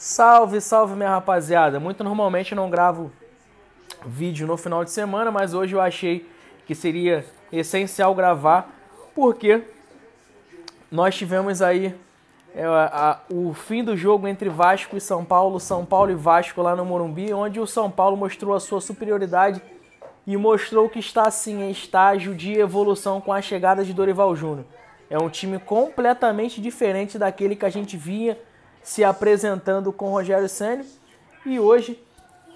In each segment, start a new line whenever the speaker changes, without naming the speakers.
Salve, salve minha rapaziada. Muito normalmente eu não gravo vídeo no final de semana, mas hoje eu achei que seria essencial gravar, porque nós tivemos aí o fim do jogo entre Vasco e São Paulo e Vasco lá no Morumbi, onde o São Paulo mostrou a sua superioridade e mostrou que está sim em estágio de evolução com a chegada de Dorival Júnior. É um time completamente diferente daquele que a gente via se apresentando com o Rogério Ceni e hoje,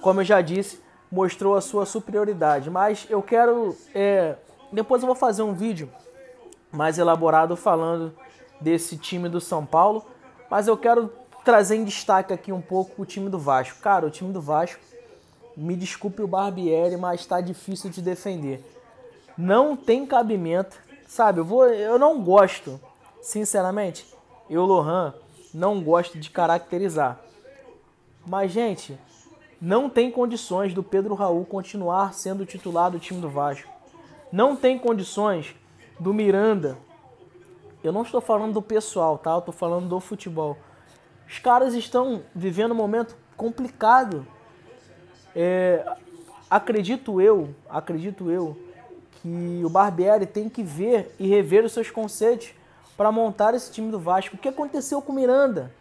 como eu já disse, mostrou a sua superioridade. Mas eu quero, depois eu vou fazer um vídeo mais elaborado falando desse time do São Paulo, mas eu quero trazer em destaque aqui um pouco o time do Vasco. Cara, o time do Vasco, me desculpe o Barbieri, mas está difícil de defender. Não tem cabimento, sabe? Eu não gosto, sinceramente, Lohan, não gosto de caracterizar. Mas, gente, não tem condições do Pedro Raul continuar sendo titular do time do Vasco. Não tem condições do Miranda. Eu não estou falando do pessoal, tá? Eu estou falando do futebol. Os caras estão vivendo um momento complicado. Acredito eu que o Barbieri tem que ver e rever os seus conceitos para montar esse time do Vasco. O que aconteceu com o Miranda?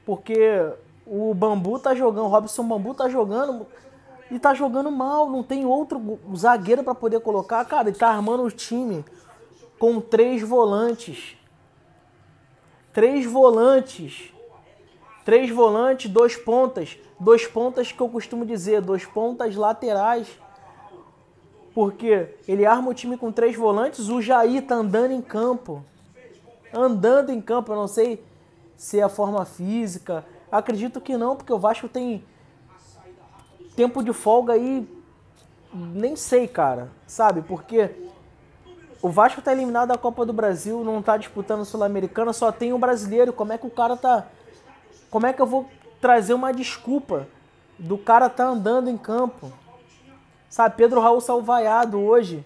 Porque o Bambu tá jogando, o Robson Bambu tá jogando e tá jogando mal, não tem outro zagueiro para poder colocar, cara, ele tá armando o time com três volantes, dois pontas que eu costumo dizer, dois pontas laterais, porque ele arma o time com três volantes, o Jair tá andando em campo, eu não sei se é a forma física, acredito que não, porque o Vasco tem tempo de folga aí, nem sei, cara, sabe, porque o Vasco tá eliminado da Copa do Brasil, não tá disputando Sul-Americana, só tem o brasileiro. Como é que o cara tá... Como é que eu vou trazer uma desculpa do cara tá andando em campo? Sabe, Pedro Raul saiu vaiado hoje.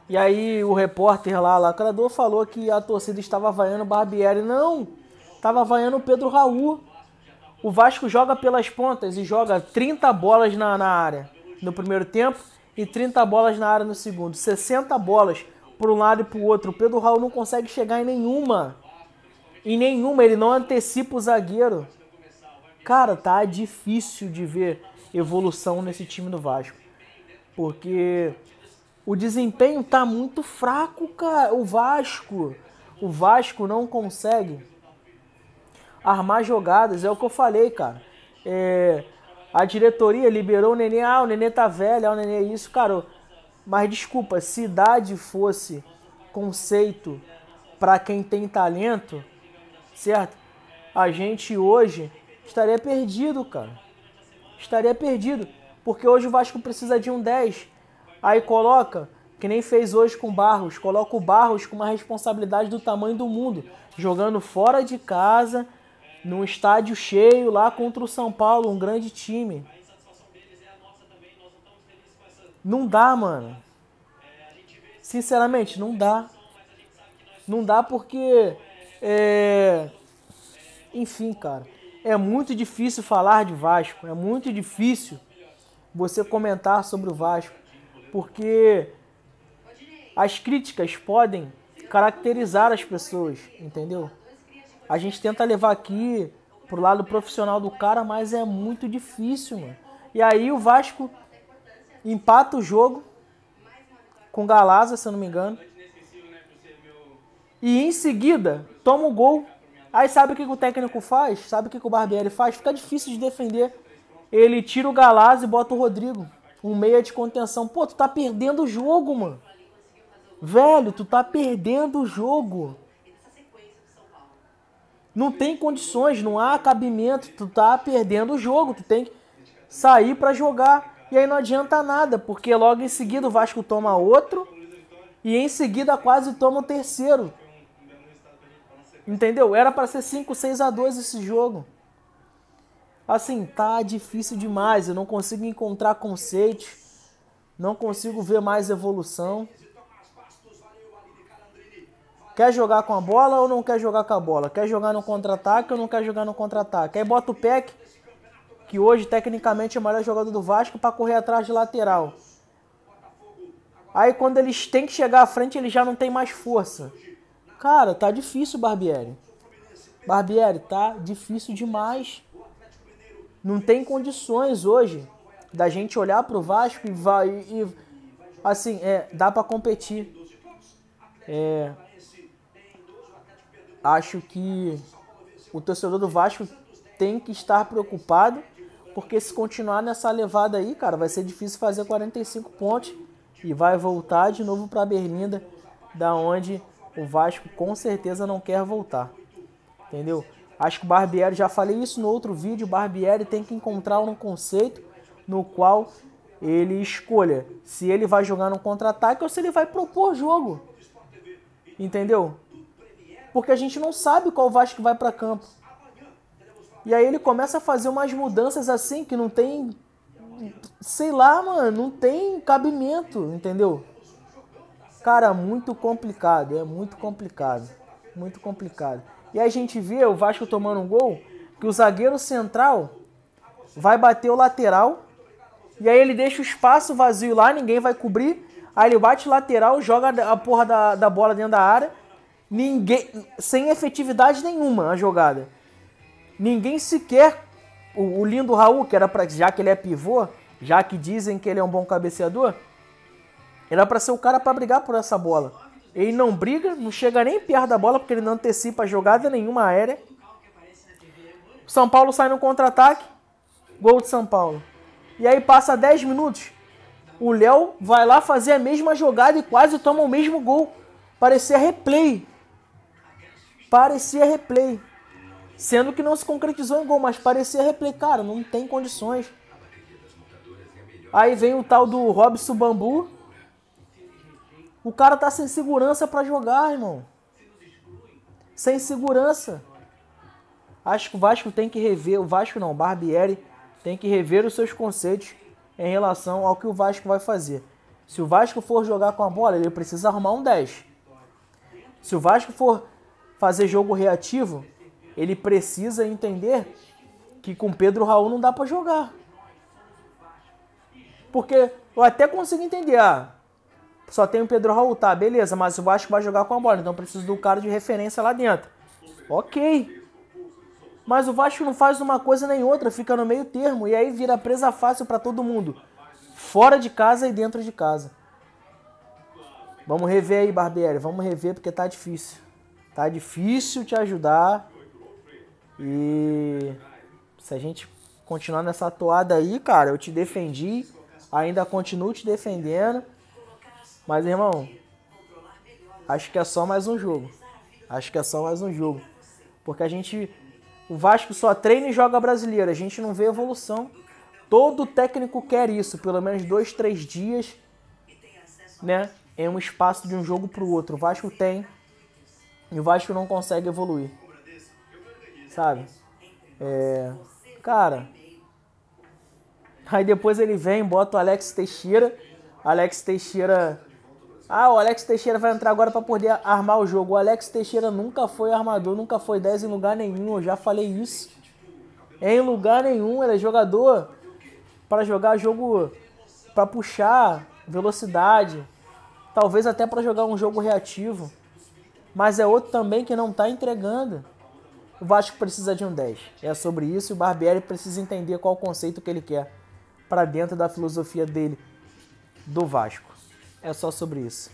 E aí o repórter lá, lacrador, falou que a torcida estava vaiando o Barbieri. Não, tava vaiando o Pedro Raul. O Vasco joga pelas pontas e joga 30 bolas na área no primeiro tempo e 30 bolas na área no segundo. 60 bolas por um lado e para o outro. O Pedro Raul não consegue chegar em nenhuma. Ele não antecipa o zagueiro. Cara, tá difícil de ver evolução nesse time do Vasco. Porque o desempenho tá muito fraco, cara. O Vasco não consegue armar jogadas. É o que eu falei, cara. A diretoria liberou o Nenê. O Nenê tá velho, o Nenê é isso, cara. Mas desculpa, se idade fosse conceito para quem tem talento, certo? A gente hoje estaria perdido, cara. Estaria perdido. Porque hoje o Vasco precisa de um 10. Aí coloca, que nem fez hoje com o Barros, coloca o Barros com uma responsabilidade do tamanho do mundo, jogando fora de casa, num estádio cheio lá contra o São Paulo, um grande time. Não dá, mano. Sinceramente, não dá. Não dá porque... Enfim, cara. É muito difícil falar de Vasco. É muito difícil você comentar sobre o Vasco. Porque as críticas podem caracterizar as pessoas, entendeu? A gente tenta levar aqui pro lado profissional do cara, mas é muito difícil, mano. E aí o Vasco empata o jogo com Galaza, se eu não me engano. E em seguida, toma o gol. Aí sabe o que o técnico faz? Sabe o que o Barbieri faz? Fica difícil de defender. Ele tira o Galaza e bota o Rodrigo. Um meia de contenção. Pô, tu tá perdendo o jogo, mano. Velho, tu tá perdendo o jogo. Não tem condições, não há cabimento. Tu tá perdendo o jogo. Tu tem que sair pra jogar. E aí não adianta nada, porque logo em seguida o Vasco toma outro e em seguida quase toma o terceiro. Entendeu? Era para ser 5-6-2 esse jogo. Assim, tá difícil demais. Eu não consigo encontrar conceitos. Não consigo ver mais evolução. Quer jogar com a bola ou não quer jogar com a bola? Quer jogar no contra-ataque ou não quer jogar no contra-ataque? Aí bota o Peck, que hoje tecnicamente é o melhor jogador do Vasco, para correr atrás de lateral. Aí quando eles têm que chegar à frente, eles já não tem mais força. Cara, tá difícil, Barbieri. Barbieri, tá difícil demais. Não tem condições hoje da gente olhar pro Vasco assim, dá para competir. Acho que o torcedor do Vasco tem que estar preocupado, porque se continuar nessa levada aí, cara, vai ser difícil fazer 45 pontos e vai voltar de novo para Berlinda, da onde o Vasco com certeza não quer voltar. Entendeu? Acho que o Barbieri, já falei isso no outro vídeo, o Barbieri tem que encontrar um conceito no qual ele escolha se ele vai jogar no contra-ataque ou se ele vai propor jogo. Entendeu? Porque a gente não sabe qual Vasco vai para campo. E aí ele começa a fazer umas mudanças assim que não tem, sei lá, mano, não tem cabimento, entendeu? Cara, muito complicado, é muito complicado, muito complicado. E aí a gente vê o Vasco tomando um gol, que o zagueiro central vai bater o lateral, e aí ele deixa o espaço vazio lá, ninguém vai cobrir, aí ele bate lateral, joga a porra da bola dentro da área, sem efetividade nenhuma a jogada. Ninguém sequer, o lindo Raul, que era pra, já que ele é pivô, já que dizem que ele é um bom cabeceador, era pra ser o cara pra brigar por essa bola. Ele não briga, não chega nem perto da bola, porque ele não antecipa a jogada nenhuma aérea. São Paulo sai no contra-ataque, gol de São Paulo. E aí passa 10 minutos, o Léo vai lá fazer a mesma jogada e quase toma o mesmo gol. Parecia replay. Parecia replay. Sendo que não se concretizou em gol, mas parecia replay. Cara, não tem condições. Aí vem o tal do Robson Bambu. O cara tá sem segurança pra jogar, irmão. Sem segurança. Acho que o Vasco tem que rever, o Vasco não, o Barbieri tem que rever os seus conceitos em relação ao que o Vasco vai fazer. Se o Vasco for jogar com a bola, ele precisa arrumar um 10. Se o Vasco for fazer jogo reativo, ele precisa entender que com Pedro Raul não dá pra jogar. Porque eu até consigo entender, só tem o Pedro Raul, tá, beleza, mas o Vasco vai jogar com a bola, então eu preciso do cara de referência lá dentro. Ok. Mas o Vasco não faz uma coisa nem outra, fica no meio termo, e aí vira presa fácil pra todo mundo. Fora de casa e dentro de casa. Vamos rever aí, Barbieri, vamos rever porque tá difícil. Tá difícil te ajudar. E se a gente continuar nessa toada aí, cara, eu te defendi, ainda continuo te defendendo. Mas, irmão, acho que é só mais um jogo. Acho que é só mais um jogo. Porque o Vasco só treina e joga brasileiro. A gente não vê evolução. Todo técnico quer isso. Pelo menos 2, 3 dias, né? Em um espaço de um jogo pro outro. O Vasco tem. E o Vasco não consegue evoluir. Sabe? Cara. Aí depois ele vem, bota o Alex Teixeira. Alex Teixeira... o Alex Teixeira vai entrar agora para poder armar o jogo. O Alex Teixeira nunca foi armador, nunca foi 10 em lugar nenhum. Eu já falei isso. Em lugar nenhum. Ele é jogador para jogar jogo, para puxar velocidade. Talvez até para jogar um jogo reativo. Mas é outro também que não está entregando. O Vasco precisa de um 10. É sobre isso. E o Barbieri precisa entender qual o conceito que ele quer para dentro da filosofia dele, do Vasco. É só sobre isso.